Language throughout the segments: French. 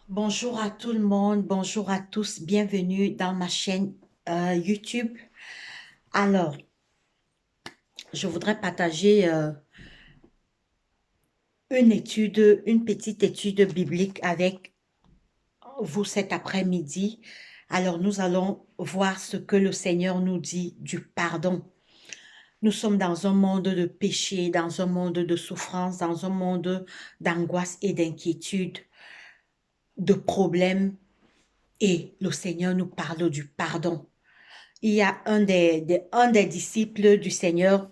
Bonjour à tout le monde, bonjour à tous, bienvenue dans ma chaîne YouTube. Alors, je voudrais partager une petite étude biblique avec vous cet après-midi. Alors, nous allons voir ce que le Seigneur nous dit du pardon. Nous sommes dans un monde de péché, dans un monde de souffrance, dans un monde d'angoisse et d'inquiétude, de problèmes, et le Seigneur nous parle du pardon. Il y a un des disciples du Seigneur,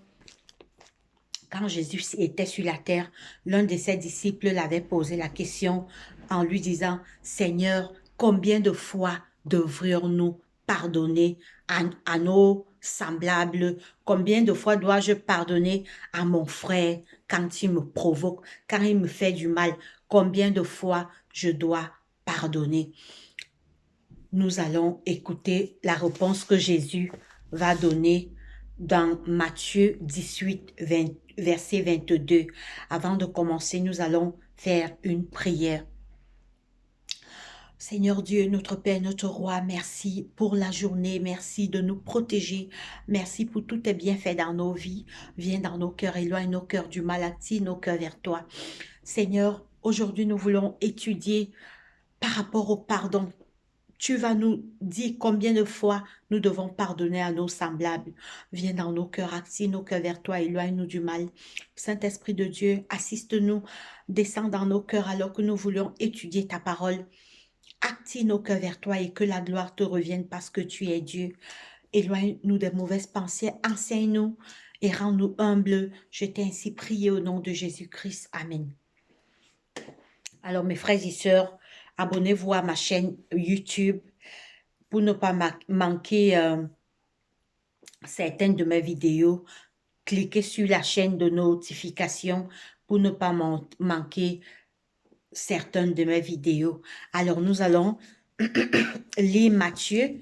quand Jésus était sur la terre, l'un de ses disciples l'avait posé la question en lui disant, Seigneur, combien de fois devrions-nous pardonner à nos semblables? Combien de fois dois-je pardonner à mon frère quand il me provoque, quand il me fait du mal? Combien de fois je dois pardonner? Nous allons écouter la réponse que Jésus va donner dans Matthieu 18, verset 22. Avant de commencer, nous allons faire une prière. Seigneur Dieu, notre Père, notre Roi, merci pour la journée, merci de nous protéger, merci pour tous tes bienfaits dans nos vies. Viens dans nos cœurs, éloigne nos cœurs du mal, attire nos cœurs vers toi. Seigneur, aujourd'hui nous voulons étudier par rapport au pardon. Tu vas nous dire combien de fois nous devons pardonner à nos semblables. Viens dans nos cœurs, attire nos cœurs vers toi, éloigne-nous du mal. Saint-Esprit de Dieu, assiste-nous, descends dans nos cœurs alors que nous voulons étudier ta parole. Attire nos cœurs vers toi et que la gloire te revienne parce que tu es Dieu. Éloigne-nous des mauvaises pensées, enseigne-nous et rends-nous humbles. Je t'ai ainsi prié au nom de Jésus-Christ. Amen. Alors mes frères et sœurs, abonnez-vous à ma chaîne YouTube pour ne pas manquer certaines de mes vidéos. Cliquez sur la chaîne de notification pour ne pas manquer certaines de mes vidéos. Alors nous allons lire Matthieu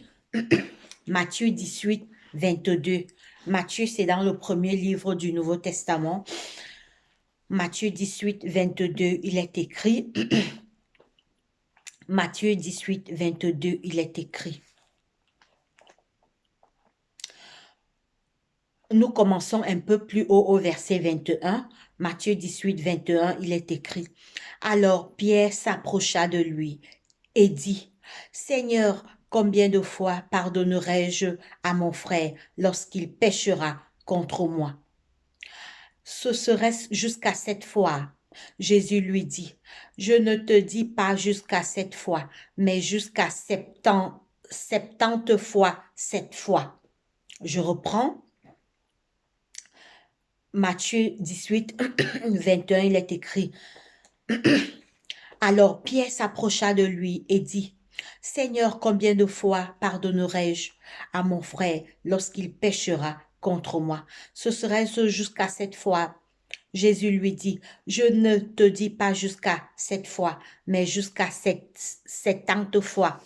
18, 22. Matthieu, c'est dans le premier livre du Nouveau Testament. Matthieu 18, 22, il est écrit... Matthieu 18, 22, il est écrit. Nous commençons un peu plus haut au verset 21. Matthieu 18, 21, il est écrit. Alors Pierre s'approcha de lui et dit, Seigneur, combien de fois pardonnerai-je à mon frère lorsqu'il péchera contre moi? Ce serait jusqu'à 7 fois. Jésus lui dit, je ne te dis pas jusqu'à 7 fois, mais jusqu'à 70 fois 7 fois. Je reprends. Matthieu 18, 21, il est écrit. Alors Pierre s'approcha de lui et dit, Seigneur, combien de fois pardonnerai-je à mon frère lorsqu'il péchera contre moi? Ce serait-ce jusqu'à 7 fois? Jésus lui dit, je ne te dis pas jusqu'à 7 fois, mais jusqu'à 70 fois.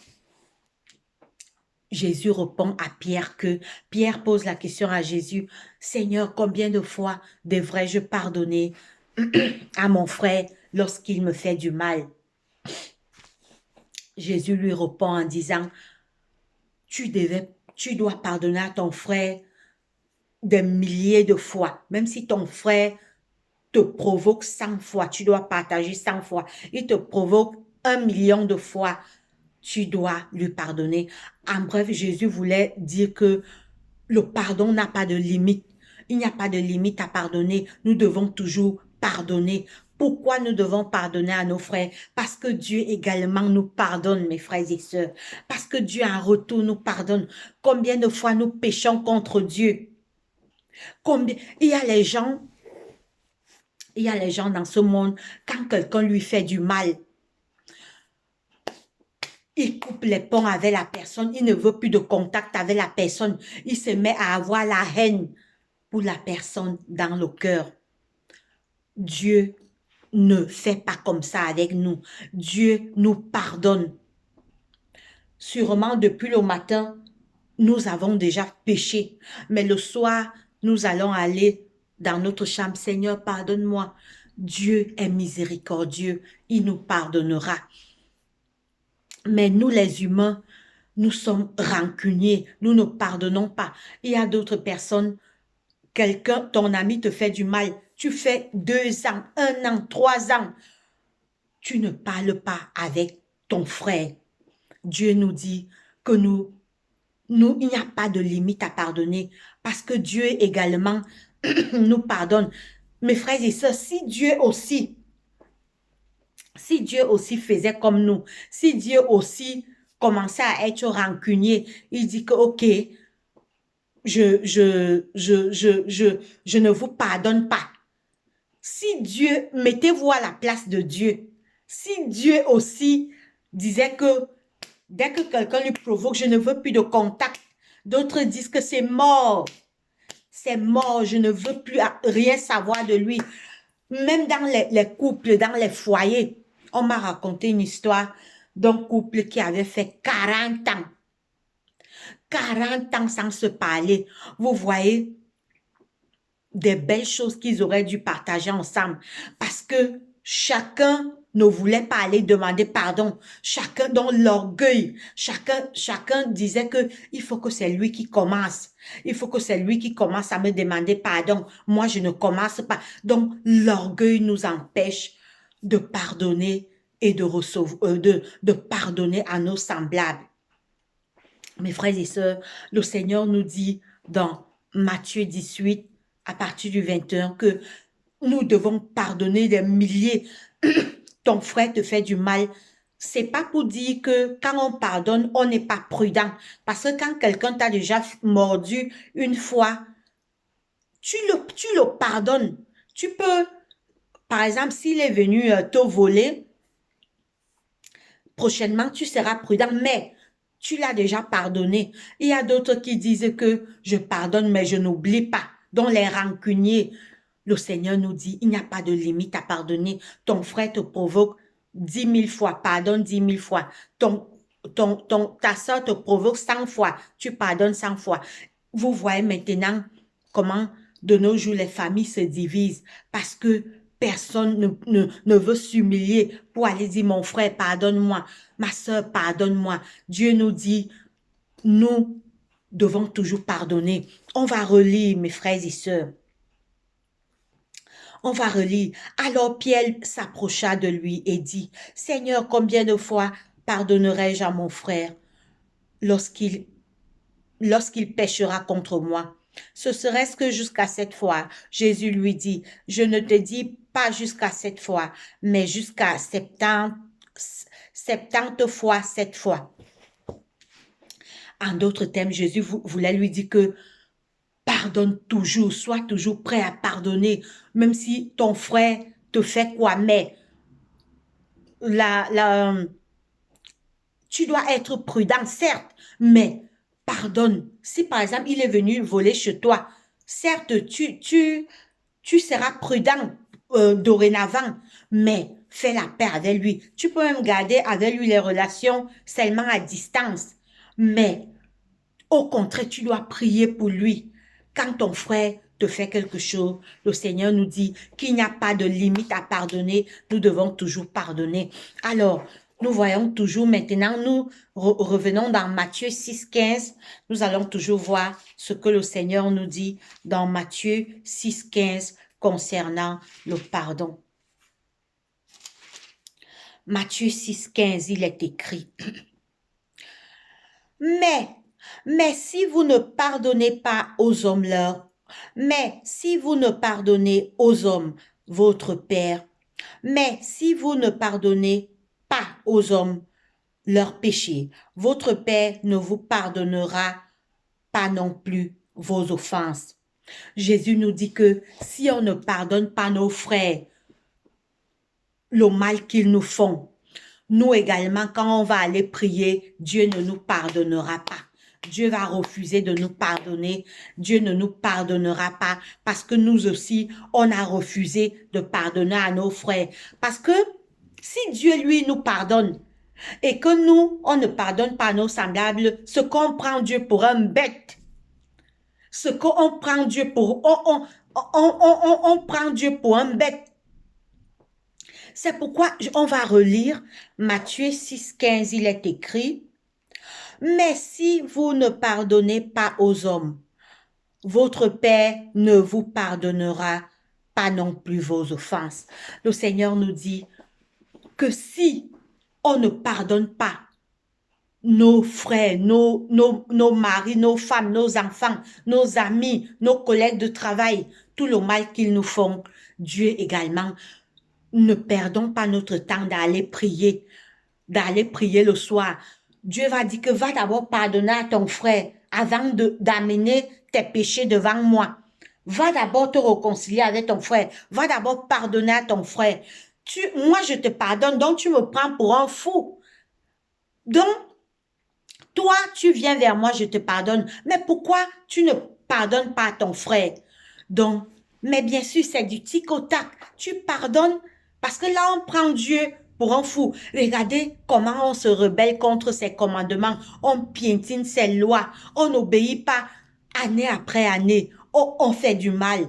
Jésus répond à Pierre que Pierre pose la question à Jésus, Seigneur, combien de fois devrais-je pardonner à mon frère lorsqu'il me fait du mal? Jésus lui répond en disant, tu dois pardonner à ton frère des milliers de fois, même si ton frère te provoque 100 fois, tu dois partager 100 fois, il te provoque 1 million de fois, tu dois lui pardonner. En bref, Jésus voulait dire que le pardon n'a pas de limite. Il n'y a pas de limite à pardonner. Nous devons toujours pardonner. Pourquoi nous devons pardonner à nos frères? Parce que Dieu également nous pardonne, mes frères et sœurs. Parce que Dieu en retour nous pardonne. Combien de fois nous péchons contre Dieu? Combien... Il y a les gens dans ce monde, quand quelqu'un lui fait du mal, il coupe les ponts avec la personne, il ne veut plus de contact avec la personne, il se met à avoir la haine pour la personne dans le cœur. Dieu ne fait pas comme ça avec nous. Dieu nous pardonne. Sûrement depuis le matin, nous avons déjà péché, mais le soir, nous allons aller dans notre chambre. Seigneur, pardonne-moi. Dieu est miséricordieux, il nous pardonnera. Mais nous, les humains, nous sommes rancuniers, nous ne pardonnons pas. Il y a d'autres personnes, quelqu'un, ton ami te fait du mal, tu fais 2 ans, 1 an, 3 ans, tu ne parles pas avec ton frère. Dieu nous dit que il n'y a pas de limite à pardonner parce que Dieu également nous pardonne. Mes frères et sœurs, si Dieu aussi faisait comme nous, si Dieu aussi commençait à être rancunier, il dit que, ok, je ne vous pardonne pas. Si Dieu, mettez-vous à la place de Dieu. Si Dieu aussi disait que dès que quelqu'un lui provoque, je ne veux plus de contact. D'autres disent que c'est mort. C'est mort, je ne veux plus rien savoir de lui. Même dans les couples, dans les foyers, on m'a raconté une histoire d'un couple qui avait fait 40 ans. 40 ans sans se parler. Vous voyez, des belles choses qu'ils auraient dû partager ensemble parce que chacun ne voulait pas aller demander pardon. Chacun dans l'orgueil, chacun disait que il faut que c'est lui qui commence. Il faut que c'est lui qui commence à me demander pardon. Moi, je ne commence pas. Donc, l'orgueil nous empêche de pardonner et de recevoir, de pardonner à nos semblables. Mes frères et sœurs, le Seigneur nous dit dans Matthieu 18, à partir du 21, que nous devons pardonner des milliers. Ton frère te fait du mal. C'est pas pour dire que quand on pardonne, on n'est pas prudent. Parce que quand quelqu'un t'a déjà mordu une fois, tu le pardonnes. Tu peux, par exemple, s'il est venu te voler, prochainement, tu seras prudent, mais tu l'as déjà pardonné. Il y a d'autres qui disent que je pardonne, mais je n'oublie pas. Dont les rancuniers, le Seigneur nous dit, il n'y a pas de limite à pardonner. Ton frère te provoque 10 000 fois, pardonne 10 000 fois. Ta soeur te provoque 100 fois, tu pardonnes 100 fois. Vous voyez maintenant comment de nos jours les familles se divisent parce que personne ne veut s'humilier pour aller dire mon frère, pardonne-moi, ma soeur, pardonne-moi. Dieu nous dit, nous devons toujours pardonner. On va relire, mes frères et sœurs. On va relire. Alors Pierre s'approcha de lui et dit, Seigneur, combien de fois pardonnerai-je à mon frère lorsqu'il péchera contre moi? Ce serait-ce que jusqu'à 7 fois? Jésus lui dit, je ne te dis pas jusqu'à 7 fois, mais jusqu'à 70 fois 7 fois. En d'autres termes, Jésus voulait lui dire que pardonne toujours, sois toujours prêt à pardonner, même si ton frère te fait quoi, mais tu dois être prudent, certes, mais pardonne. Si par exemple, il est venu voler chez toi, certes, tu seras prudent dorénavant, mais fais la paix avec lui. Tu peux même garder avec lui les relations seulement à distance, mais au contraire, tu dois prier pour lui. Quand ton frère te fait quelque chose, le Seigneur nous dit qu'il n'y a pas de limite à pardonner. Nous devons toujours pardonner. Alors, nous voyons toujours maintenant, nous revenons dans Matthieu 6,15. Nous allons toujours voir ce que le Seigneur nous dit dans Matthieu 6,15 concernant le pardon. Matthieu 6,15, il est écrit. Mais si vous ne pardonnez pas aux hommes mais si vous ne pardonnez aux hommes votre Père, mais si vous ne pardonnez pas aux hommes leurs péchés, votre Père ne vous pardonnera pas non plus vos offenses. Jésus nous dit que si on ne pardonne pas nos frères le mal qu'ils nous font, nous également, quand on va aller prier, Dieu ne nous pardonnera pas. Dieu va refuser de nous pardonner. Dieu ne nous pardonnera pas parce que nous aussi, on a refusé de pardonner à nos frères. Parce que si Dieu, lui, nous pardonne et que nous, on ne pardonne pas à nos semblables, ce qu'on prend Dieu pour un bête, ce qu'on prend Dieu pour... On prend Dieu pour un bête. C'est pourquoi on va relire Matthieu 6,15, il est écrit, mais si vous ne pardonnez pas aux hommes, votre Père ne vous pardonnera pas non plus vos offenses. Le Seigneur nous dit que si on ne pardonne pas nos frères, nos maris, nos femmes, nos enfants, nos amis, nos collègues de travail, tout le mal qu'ils nous font, Dieu également, ne perdons pas notre temps d'aller prier le soir. Dieu va dire que va d'abord pardonner à ton frère avant d'amener tes péchés devant moi. Va d'abord te réconcilier avec ton frère. Va d'abord pardonner à ton frère. Moi, je te pardonne, donc tu me prends pour un fou. Donc, toi, tu viens vers moi, je te pardonne. Mais pourquoi tu ne pardonnes pas à ton frère? Donc, mais bien sûr, c'est du tic au tac. Tu pardonnes parce que là, on prend Dieu pour un fou. Regardez comment on se rebelle contre ses commandements. On piétine ses lois. On n'obéit pas année après année. On fait du mal.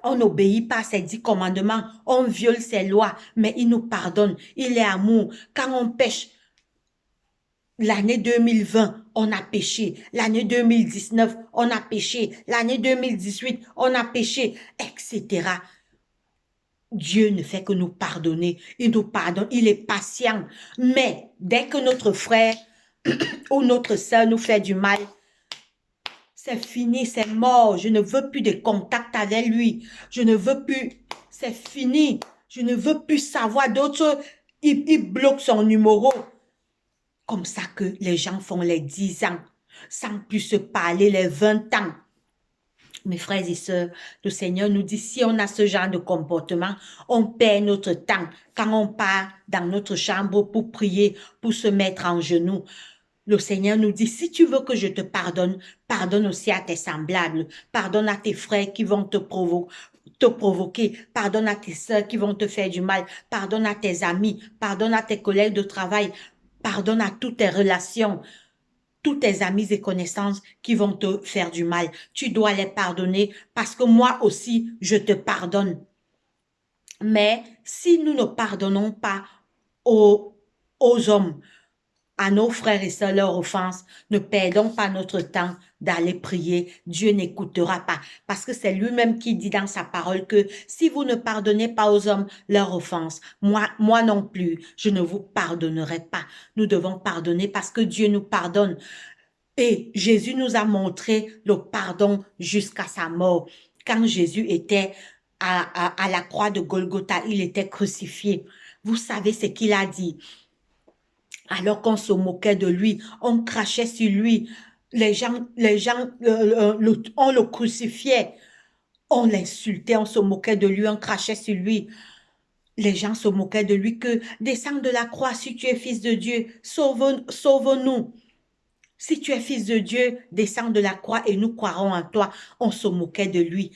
On n'obéit pas à ses 10 commandements. On viole ses lois. Mais il nous pardonne. Il est amour. Quand on pêche, l'année 2020, on a péché. L'année 2019, on a péché. L'année 2018, on a péché, etc. Dieu ne fait que nous pardonner. Il nous pardonne. Il est patient. Mais dès que notre frère ou notre sœur nous fait du mal, c'est fini, c'est mort. Je ne veux plus de contact avec lui. Je ne veux plus. C'est fini. Je ne veux plus savoir d'autres. Il bloque son numéro. Comme ça que les gens font les 10 ans, sans plus se parler les 20 ans. Mes frères et sœurs, le Seigneur nous dit, si on a ce genre de comportement, on perd notre temps quand on part dans notre chambre pour prier, pour se mettre en genoux. Le Seigneur nous dit, si tu veux que je te pardonne, pardonne aussi à tes semblables, pardonne à tes frères qui vont te provoquer, pardonne à tes sœurs qui vont te faire du mal, pardonne à tes amis, pardonne à tes collègues de travail, pardonne à toutes tes relations, tous tes amis et connaissances qui vont te faire du mal. Tu dois les pardonner parce que moi aussi, je te pardonne. Mais si nous ne pardonnons pas aux hommes, à nos frères et sœurs leurs offenses, ne perdons pas notre temps d'aller prier. Dieu n'écoutera pas. Parce que c'est lui-même qui dit dans sa parole que si vous ne pardonnez pas aux hommes leurs offenses, moi non plus, je ne vous pardonnerai pas. Nous devons pardonner parce que Dieu nous pardonne. Et Jésus nous a montré le pardon jusqu'à sa mort. Quand Jésus était à la croix de Golgotha, il était crucifié. Vous savez ce qu'il a dit. Alors qu'on se moquait de lui, on crachait sur lui, on le crucifiait, on l'insultait, on se moquait de lui, on crachait sur lui. Les gens se moquaient de lui que descends de la croix si tu es fils de Dieu, sauve-nous. Si tu es fils de Dieu, descends de la croix et nous croirons en toi. On se moquait de lui.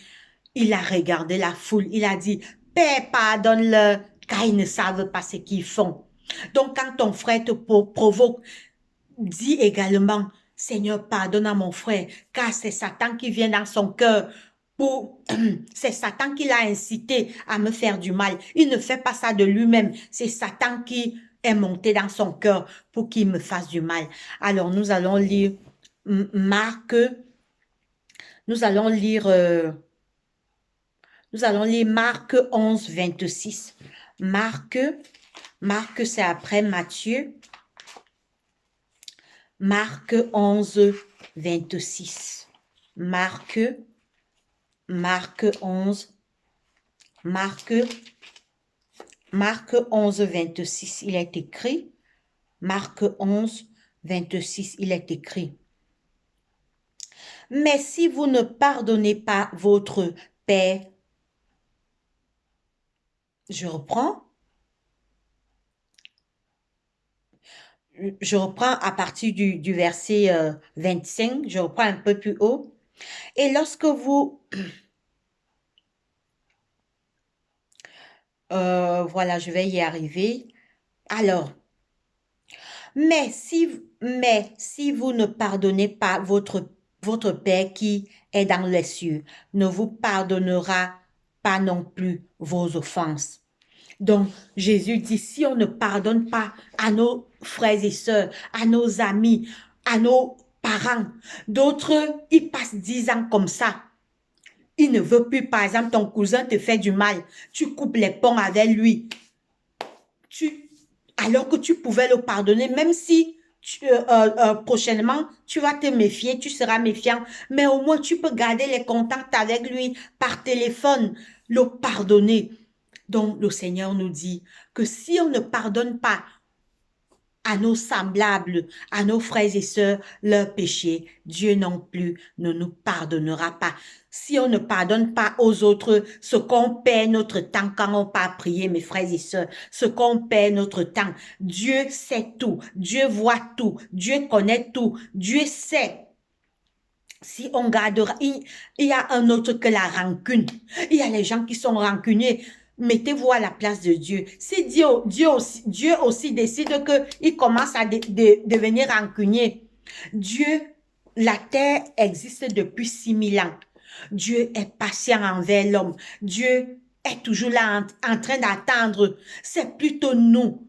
Il a regardé la foule, il a dit, Père, pardonne-leur, car ils ne savent pas ce qu'ils font. Donc, quand ton frère te provoque, dis également, Seigneur, pardonne à mon frère, car c'est Satan qui vient dans son cœur c'est Satan qui l'a incité à me faire du mal. Il ne fait pas ça de lui-même. C'est Satan qui est monté dans son cœur pour qu'il me fasse du mal. Alors, nous allons lire Marc, nous allons lire, euh, nous allons lire Marc 11, 26. Marc, c'est après Matthieu. Marc 11, 26. Marc 11, Marc 11, 26, il est écrit. Marc 11, 26, il est écrit. Mais si vous ne pardonnez pas votre Père, je reprends à partir du verset 25, je reprends un peu plus haut. Et lorsque vous... voilà, je vais y arriver. Alors, mais si vous ne pardonnez pas votre Père qui est dans les cieux, ne vous pardonnera pas non plus vos offenses. Donc, Jésus dit, si on ne pardonne pas à nos frères et sœurs, à nos amis, à nos parents, d'autres, ils passent 10 ans comme ça. Il ne veut plus, par exemple, ton cousin te fait du mal. Tu coupes les ponts avec lui. Alors que tu pouvais le pardonner, même si prochainement, tu vas te méfier, tu seras méfiant, mais au moins tu peux garder les contacts avec lui par téléphone, le pardonner. Donc, le Seigneur nous dit que si on ne pardonne pas à nos semblables, à nos frères et sœurs, leurs péchés, Dieu non plus ne nous pardonnera pas. Si on ne pardonne pas aux autres, ce qu'on perd notre temps quand on part prier, mes frères et sœurs, ce qu'on perd notre temps, Dieu sait tout, Dieu voit tout, Dieu connaît tout, Dieu sait. Si on gardera, il y a un autre que la rancune. Il y a les gens qui sont rancuniers. Mettez-vous à la place de Dieu. Si Dieu aussi décide qu'il commence à devenir rancunier, Dieu, la terre existe depuis 6000 ans. Dieu est patient envers l'homme. Dieu est toujours là en train d'attendre. C'est plutôt nous.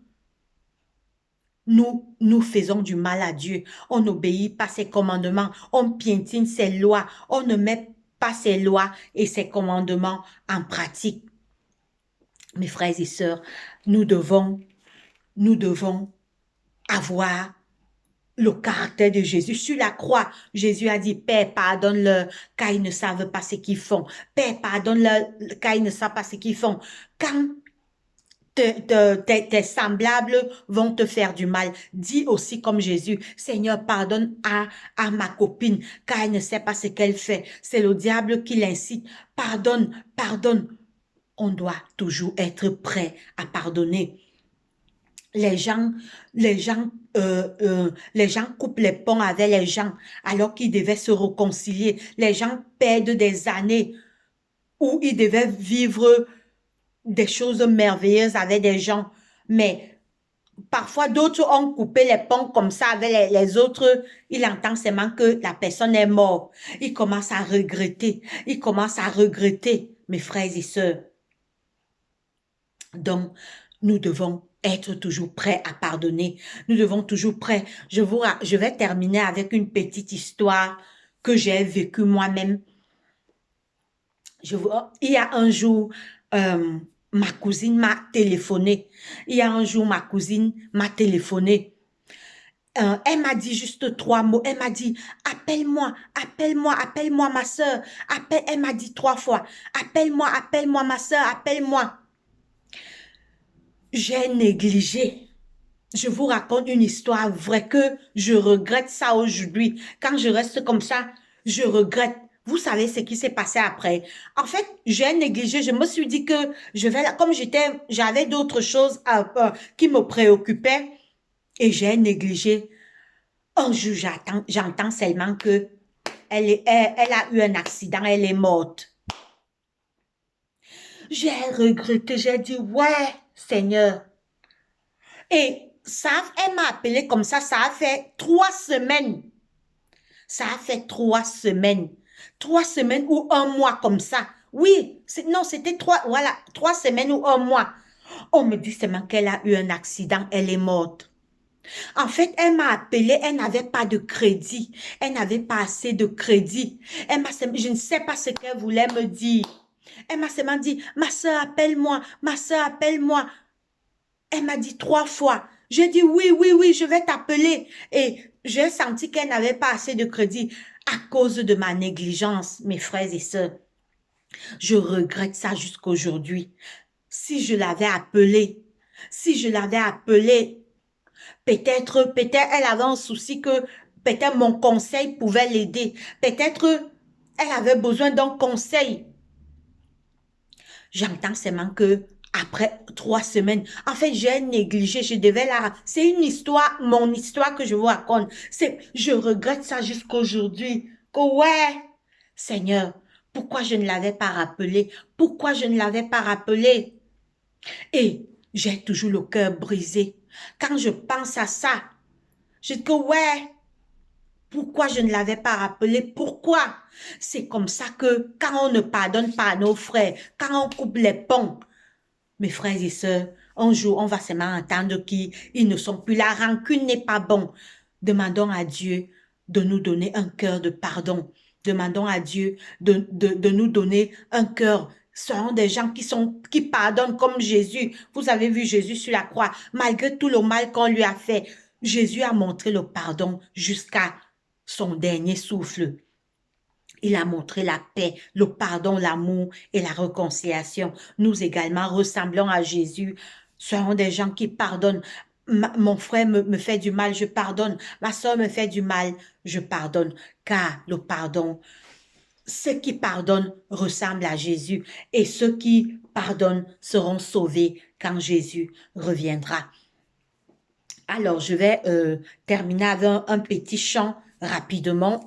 Nous faisons du mal à Dieu. On n'obéit pas ses commandements. On piétine ses lois. On ne met pas ses lois et ses commandements en pratique. Mes frères et sœurs, nous devons avoir le caractère de Jésus. Sur la croix, Jésus a dit, Père, pardonne-leur, car ils ne savent pas ce qu'ils font. Père, pardonne-leur, car ils ne savent pas ce qu'ils font. Quand tes semblables vont te faire du mal, dis aussi comme Jésus, Seigneur, pardonne à ma copine, car elle ne sait pas ce qu'elle fait. C'est le diable qui l'incite. Pardonne, pardonne. On doit toujours être prêt à pardonner. Les gens, les gens coupent les ponts avec les gens alors qu'ils devaient se réconcilier. Les gens perdent des années où ils devaient vivre des choses merveilleuses avec des gens. Mais parfois, d'autres ont coupé les ponts comme ça avec les autres. Il entend seulement que la personne est morte. Il commence à regretter. Il commence à regretter, mes frères et sœurs. Donc, nous devons être toujours prêts à pardonner. Nous devons toujours prêts. Je vais terminer avec une petite histoire que j'ai vécue moi-même. Il y a un jour, ma cousine m'a téléphoné. Il y a un jour, ma cousine m'a téléphoné. Elle m'a dit juste 3 mots. Elle m'a dit, appelle-moi, appelle-moi, appelle-moi ma soeur. Elle m'a dit 3 fois, appelle-moi, appelle-moi ma soeur, appelle-moi. J'ai négligé. Je vous raconte une histoire vraie que je regrette ça aujourd'hui. Quand je reste comme ça, je regrette. Vous savez ce qui s'est passé après. En fait, j'ai négligé. Je me suis dit que je vais là, comme j'avais d'autres choses qui me préoccupaient et j'ai négligé. Un jour, j'entends seulement que elle a eu un accident, elle est morte. J'ai regretté, j'ai dit, ouais, Seigneur. Et ça, elle m'a appelé comme ça a fait 3 semaines. Ça a fait 3 semaines. 3 semaines ou un mois comme ça. Oui, non, c'était 3 semaines ou un mois. On me dit seulement qu'elle a eu un accident, elle est morte. En fait, elle m'a appelé, elle n'avait pas de crédit. Elle n'avait pas assez de crédit. Je ne sais pas ce qu'elle voulait me dire. Elle m'a seulement dit, ma soeur, appelle-moi, ma soeur, appelle-moi. Elle m'a dit 3 fois. J'ai dit oui, oui, oui, je vais t'appeler. Et j'ai senti qu'elle n'avait pas assez de crédit à cause de ma négligence, mes frères et sœurs. Je regrette ça jusqu'aujourd'hui. Si je l'avais appelée, peut-être elle avait un souci que peut-être mon conseil pouvait l'aider. Peut-être elle avait besoin d'un conseil. J'entends seulement que après 3 semaines, en fait, j'ai négligé, je devais c'est une histoire, mon histoire que je vous raconte. Je regrette ça jusqu'aujourd'hui. Que ouais, Seigneur, pourquoi je ne l'avais pas rappelé? Pourquoi je ne l'avais pas rappelé? Et j'ai toujours le cœur brisé. Quand je pense à ça, je dis que ouais, pourquoi je ne l'avais pas rappelé? Pourquoi? C'est comme ça que quand on ne pardonne pas à nos frères, quand on coupe les ponts, Mes frères et sœurs, un jour, on va seulement entendre qu'ils ne sont plus. La rancune n'est pas bon. Demandons à Dieu de nous donner un cœur de pardon. Demandons à Dieu de nous donner un cœur. Ce sont des gens qui pardonnent comme Jésus. Vous avez vu Jésus sur la croix. Malgré tout le mal qu'on lui a fait, Jésus a montré le pardon jusqu'à son dernier souffle. Il a montré la paix, le pardon, l'amour et la réconciliation. Nous également ressemblons à Jésus. Serons des gens qui pardonnent. Mon frère me fait du mal, je pardonne. Ma soeur me fait du mal, je pardonne. Car le pardon, ceux qui pardonnent ressemblent à Jésus. Et ceux qui pardonnent seront sauvés quand Jésus reviendra. Alors, je vais terminer avec un petit chant rapidement.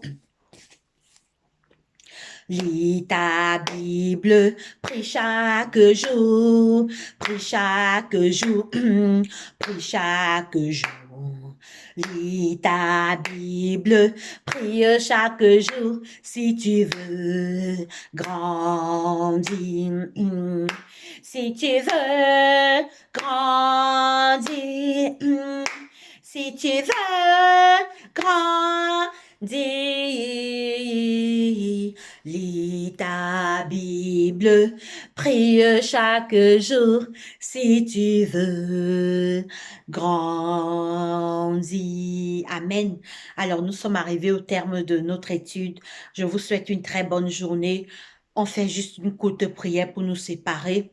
Lis ta Bible, prie chaque jour, prie chaque jour, prie chaque jour. Lis ta Bible, prie chaque jour si tu veux grandir. Si tu veux grandir, si tu veux grandir. Lis ta Bible, prie chaque jour si tu veux grandir. Amen. Alors, nous sommes arrivés au terme de notre étude. Je vous souhaite une très bonne journée. On fait juste une courte prière pour nous séparer.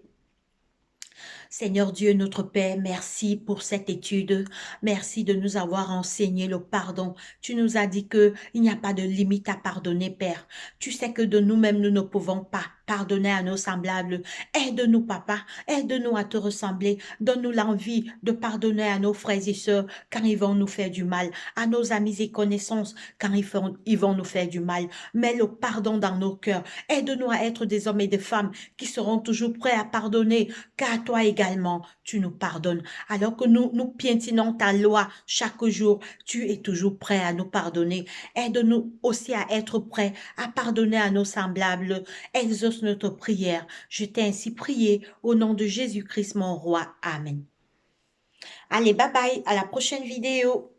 Seigneur Dieu, notre Père, merci pour cette étude. Merci de nous avoir enseigné le pardon. Tu nous as dit que il n'y a pas de limite à pardonner, Père. Tu sais que de nous-mêmes, nous ne pouvons pas pardonner à nos semblables. Aide-nous, Papa. Aide-nous à te ressembler. Donne-nous l'envie de pardonner à nos frères et sœurs quand ils vont nous faire du mal, à nos amis et connaissances quand ils vont nous faire du mal. Mets le pardon dans nos cœurs. Aide-nous à être des hommes et des femmes qui seront toujours prêts à pardonner, car toi également, tu nous pardonnes. Alors que nous piétinons ta loi chaque jour, tu es toujours prêt à nous pardonner. Aide-nous aussi à être prêts à pardonner à nos semblables. Exauce notre prière. Je t'ai ainsi prié au nom de Jésus-Christ, mon roi. Amen. Allez, bye bye, à la prochaine vidéo.